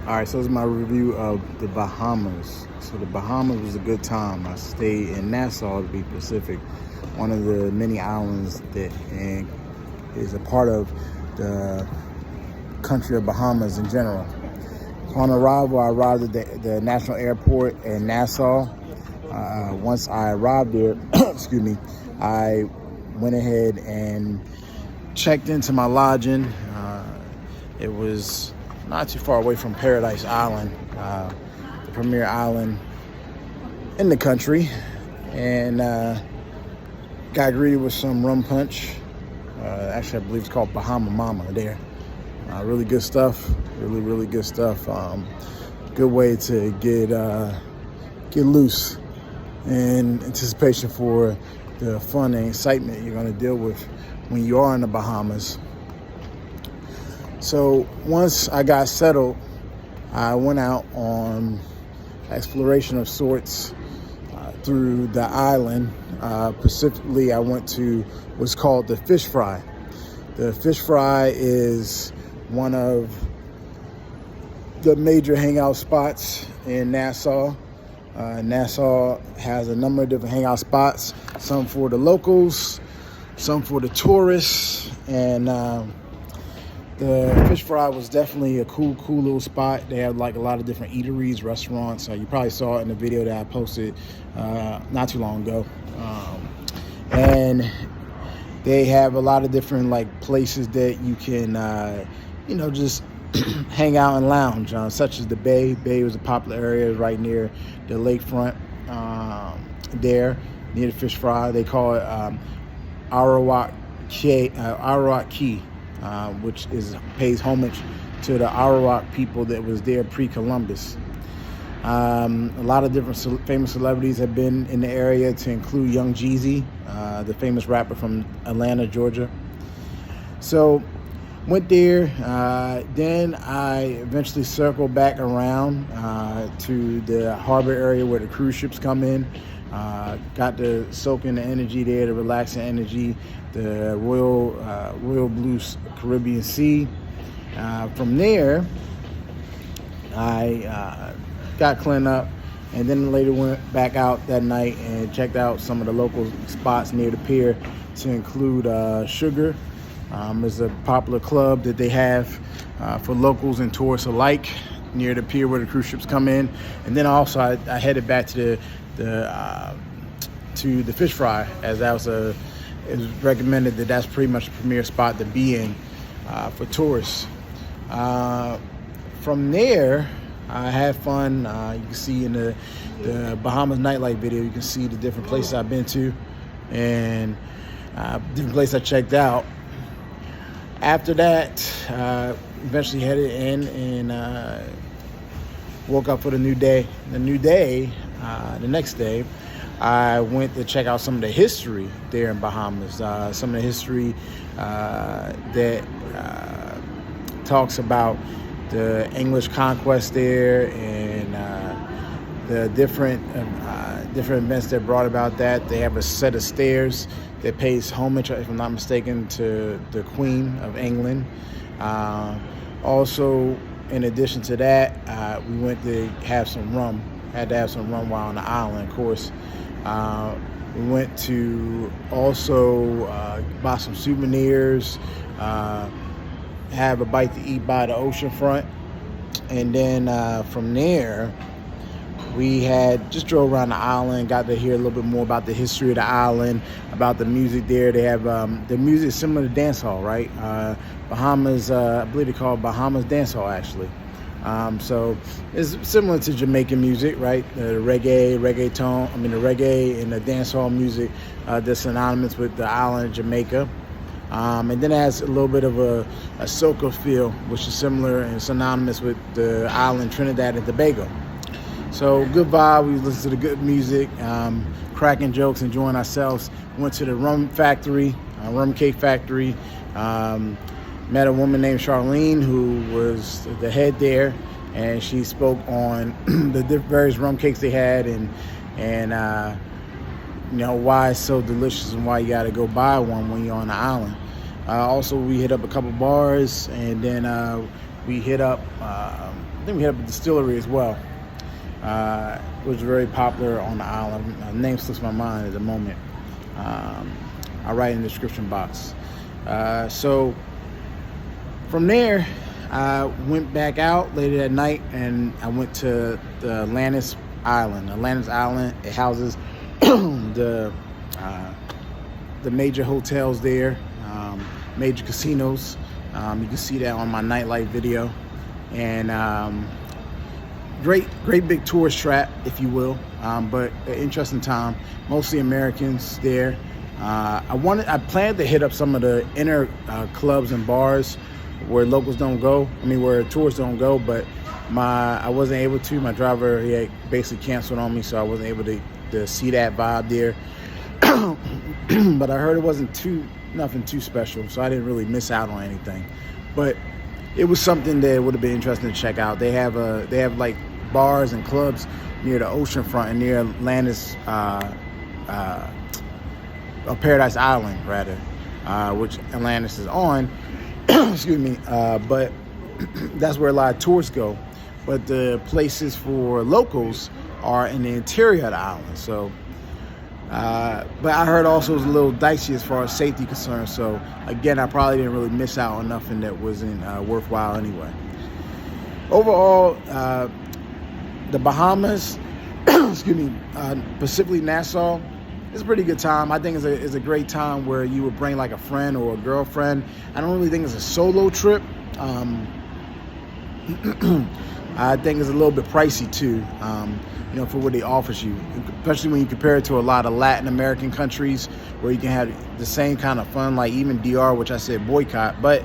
All right, so this is my review of the Bahamas. So the Bahamas was a good time. I stayed in Nassau, to be specific, one of the many islands that is a part of the country of Bahamas in general. Upon arrival, I arrived at the national airport in Nassau. Once I arrived there, excuse me, I went ahead and checked into my lodging. It was not too far away from Paradise Island, the premier island in the country, and got greeted with some rum punch. Actually, I believe it's called Bahama Mama there. Really good stuff. Really good stuff. Good way to get loose in anticipation for the fun and excitement you're going to deal with when you are in the Bahamas. So once I got settled, I went out on exploration of sorts through the island. Specifically, I went to what's called the Fish Fry. The Fish Fry is one of the major hangout spots in Nassau. Nassau has a number of different hangout spots, some for the locals, some for the tourists, and the Fish Fry was definitely a cool little spot. They have like a lot of different eateries, restaurants. You probably saw it in the video that I posted not too long ago. And they have a lot of different like places that you can, just hang out and lounge, such as the Bay. Bay was a popular area right near the lakefront there, near the Fish Fry. They call it Arawak Cay, which pays homage to the Arawak people that was there pre-Columbus. A lot of different famous celebrities have been in the area, to include Young Jeezy, the famous rapper from Atlanta, Georgia. So went there, then I eventually circled back around to the harbor area where the cruise ships come in. Got to soak in the energy there, the relaxing energy, the Royal Blue Caribbean Sea. From there, I got cleaned up, and then later went back out that night and checked out some of the local spots near the pier, to include Sugar. It's a popular club that they have for locals and tourists alike near the pier where the cruise ships come in. And then also I headed back to the Fish Fry, as that was it was recommended that that's pretty much the premier spot to be in for tourists. From there, I had fun. You can see in the Bahamas nightlife video, you can see the different places I've been to and different places I checked out. After that, eventually headed in and woke up for the new day. The next day, I went to check out some of the history there in Bahamas. Some of the history that talks about the English conquest there, and the different events that brought about that. They have a set of stairs that pays homage, if I'm not mistaken, to the Queen of England. Also, in addition to that, we went to have some rum. Had to have some rum while on the island, of course. We went to also buy some souvenirs, have a bite to eat by the ocean front, and then from there, we had just drove around the island, got to hear a little bit more about the history of the island, about the music there. They have the music similar to dancehall, right? Bahamas, I believe they call it Bahamas dancehall, actually. So it's similar to Jamaican music, right? The reggae and the dancehall music that's synonymous with the island of Jamaica. And then it has a little bit of a soca feel, which is similar and synonymous with the island Trinidad and Tobago. So good vibe. We listened to the good music, cracking jokes, enjoying ourselves. Went to the rum cake factory. Met a woman named Charlene, who was the head there, and she spoke on the various rum cakes they had, and why it's so delicious and why you got to go buy one when you're on the island. Also, we hit up a couple bars, and then we hit up think we hit up a distillery as well, which is very popular on the island. Name slips my mind at the moment. I'll write in the description box. So from there, I went back out later that night, and I went to the Atlantis Island. Atlantis Island, it houses the major hotels there, major casinos. You can see that on my nightlife video, and great big tourist trap, if you will, but an interesting time. Mostly Americans there. I planned to hit up some of the inner clubs and bars where locals don't go. Where tourists don't go, but I wasn't able to. My driver, he had basically canceled on me, so I wasn't able to see that vibe there. But I heard it wasn't nothing too special, so I didn't really miss out on anything. But it was something that would have been interesting to check out. They have like bars and clubs near the ocean front and near Atlantis, Paradise Island rather, which Atlantis is on. Excuse me. But that's where a lot of tourists go. But the places for locals are in the interior of the island. So, but I heard also it was a little dicey as far as safety concerns. So again, I probably didn't really miss out on nothing that wasn't worthwhile anyway. Overall, the Bahamas, excuse me, specifically Nassau, it's a pretty good time. I think it's a great time where you would bring like a friend or a girlfriend. I don't really think it's a solo trip. I think it's a little bit pricey too, for what they offers you, especially when you compare it to a lot of Latin American countries where you can have the same kind of fun, like even DR, which I said boycott. But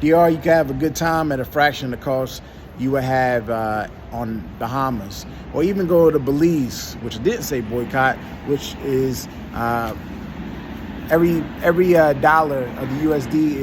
DR, you can have a good time at a fraction of the cost you would have on Bahamas, or even go to Belize, which I didn't say boycott, which is every dollar of the USD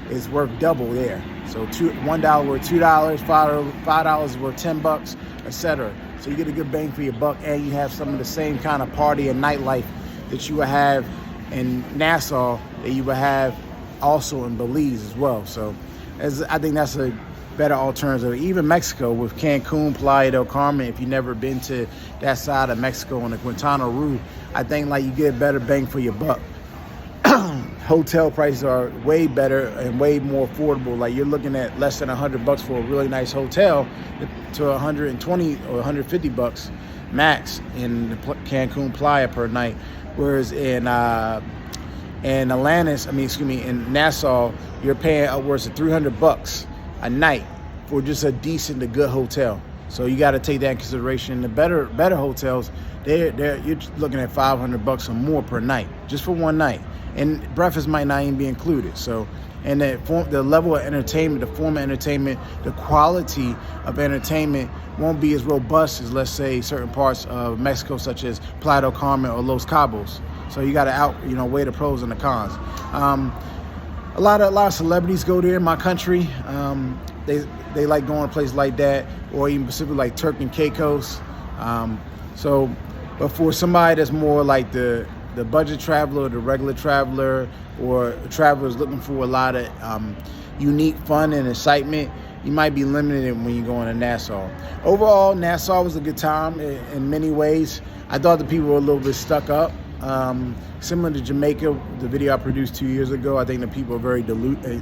is worth double there. So $1 worth $2, $5 worth $10, etc. So you get a good bang for your buck, and you have some of the same kind of party and nightlife that you would have in Nassau that you would have also in Belize as well. So I think that's a better alternative. Even Mexico with Cancun, Playa del Carmen, if you've never been to that side of Mexico on the Quintana Roo, I think like you get a better bang for your buck. Hotel prices are way better and way more affordable. Like you're looking at less than $100 for a really nice hotel to 120 or 150 bucks max in the Cancun Playa per night. Whereas in Atlantis, in Nassau, you're paying upwards of $300 a night for just a decent to good hotel. So you got to take that in consideration. The better hotels, you're looking at $500 or more per night just for one night, and breakfast might not even be included. So, and the level of entertainment, the form of entertainment, the quality of entertainment won't be as robust as, let's say, certain parts of Mexico, such as Playa del Carmen or Los Cabos. So you got to weigh the pros and the cons. A lot of celebrities go there in my country. They like going to places like that, or even specifically like Turk and Caicos. But for somebody that's more like the budget traveler, the regular traveler, or travelers looking for a lot of unique fun and excitement, you might be limited when you go into Nassau. Overall, Nassau was a good time in many ways. I thought the people were a little bit stuck up. Similar to Jamaica, the video I produced 2 years ago, I think the people are very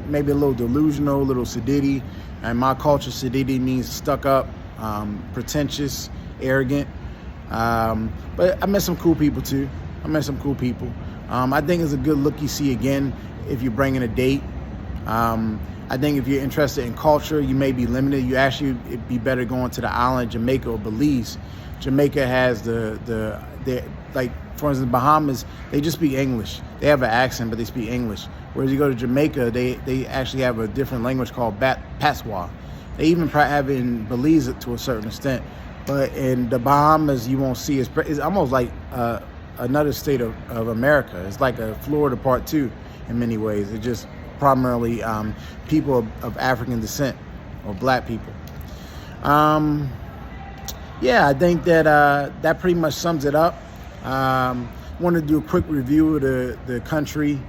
maybe a little delusional, a little sedity. And my culture, sedity means stuck up, pretentious, arrogant. But I met some cool people too. I think it's a good look you see again if you're bringing a date. I think if you're interested in culture, you may be limited. It'd be better going to the island, Jamaica or Belize. Jamaica has like, for instance, Bahamas, they just speak English. They have an accent, but they speak English. Whereas you go to Jamaica, they actually have a different language called Patois. They even have it in Belize to a certain extent. But in the Bahamas, you won't see it's almost like another state of America. It's like a Florida part two in many ways. It's just primarily people of African descent or black people. Yeah, I think that that pretty much sums it up. wanted to do a quick review of the country,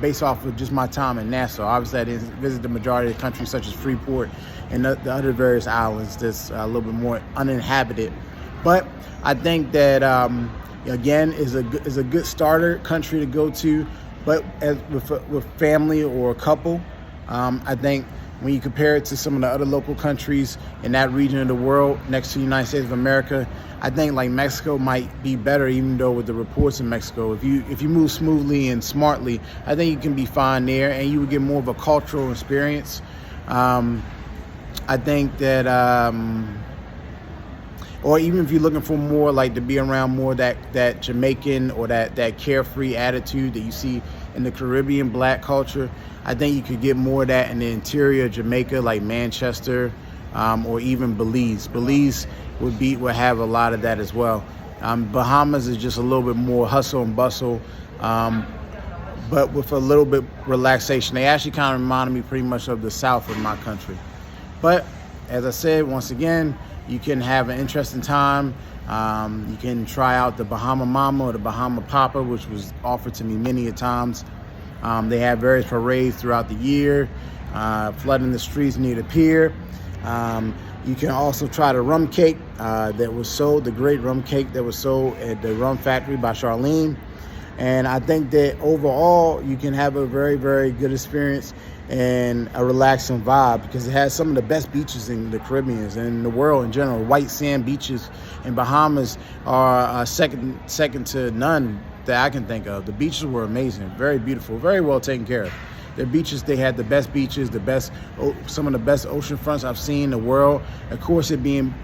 based off of just my time in Nassau. Obviously, I didn't visit the majority of the country, such as Freeport and the other various islands that's a little bit more uninhabited. But I think that again is a good starter country to go to. But with family or a couple, I think when you compare it to some of the other local countries in that region of the world next to the United States of America, I think like Mexico might be better, even though with the reports in Mexico, if you move smoothly and smartly, I think you can be fine there, and you would get more of a cultural experience. I think that, or even if you're looking for more like to be around more that Jamaican or that carefree attitude that you see in the Caribbean black culture, I think you could get more of that in the interior of Jamaica, like Manchester, or even Belize. Belize would have a lot of that as well. Bahamas is just a little bit more hustle and bustle, but with a little bit relaxation. They actually kind of reminded me pretty much of the south of my country. But as I said, once again, you can have an interesting time. You can try out the Bahama Mama or the Bahama Papa, which was offered to me many a times. They have various parades throughout the year, flooding the streets near the pier. You can also try the rum cake that was sold, the great rum cake that was sold at the Rum Factory by Charlene. And I think that overall, you can have a very, very good experience and a relaxing vibe, because it has some of the best beaches in the Caribbean and in the world in general. White sand beaches in Bahamas are second to none that I can think of. The beaches were amazing, very beautiful, very well taken care of. Their beaches, they had the best beaches, some of the best ocean fronts I've seen in the world. Of course, it being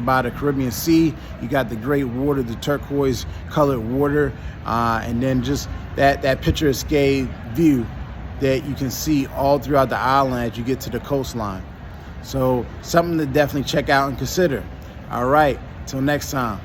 by the Caribbean Sea, you got the great water, the turquoise colored water, and then just that picturesque view that you can see all throughout the island as you get to the coastline. So something to definitely check out and consider. All right, till next time.